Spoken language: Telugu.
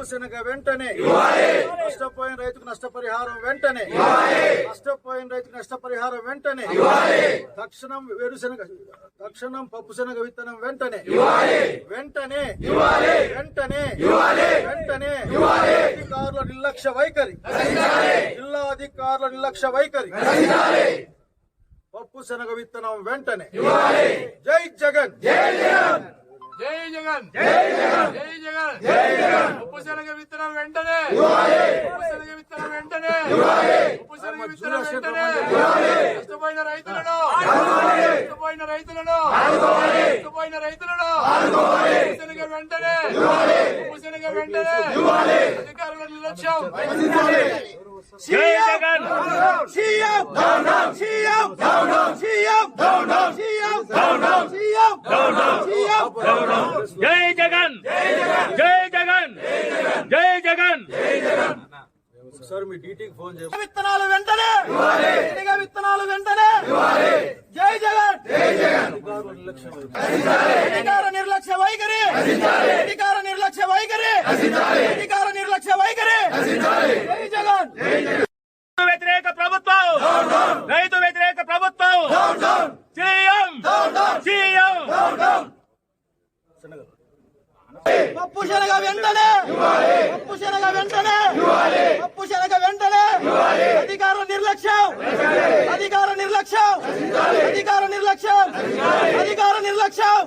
వేరుశెనగ వెంటనే నష్టపోయిన రైతుకు నష్టపరిహారం వెంటనే నష్టపోయిన రైతుకు నష్టపరిహారం వెంటనే తక్షణం పప్పు శనగ విత్తనం వెంటనే వెంటనే వెంటనే వెంటనే అధికారుల నిర్లక్ష్య వైఖరి జిల్లా అధికారుల నిర్లక్ష్య వైఖరి పప్పు శనగ విత్తనం వెంటనే జై జగన్ జై జగన్ జై జగన్ జై జగన్ జై జగన్ జై జగన్ ఉప్పు శనగ విత్తనం వెంటనే ఉప్పు శనగ విత్తనం వెంటనే ఉప్పు శనగ విత్తనం వెంటనే నష్టపోయిన రైతులను నష్టపోయిన రైతులను నష్టపోయిన రైతులను ఉప్పు శనగ వెంటనే ఉప్పు శనగ వెంటనే అధికారుల నిర్లక్ష్యం జై Jagan CM down down CM down down CM down down CM down down CM down down CM down down జై జగన్ జై జగన్ జై జగన్ ఒకసారి మీ డీటీకి ఫోన్ చేయండి. విత్తనాలు వెంటనే విత్తనాలు వెంటనే జై జగన్ జై జగన్ అధికార నిర్లక్ష్య వైఖరి అధికార నిర్లక్ష్య వైఖరి అధికార నిర్లక్ష్య వైఖరి జై జగన్ వ్యతిరేక ప్రభుత్వం రైతు వ్యతిరేక ప్రభుత్వం సీఎం సీఎం పప్పు శనగ వెంటనే పప్పు శనగ వెంటనే పప్పు శనగ వెంటనే అధికార నిర్లక్ష్యం అధికార నిర్లక్ష్యం అధికార నిర్లక్ష్యం అధికార నిర్లక్ష్యం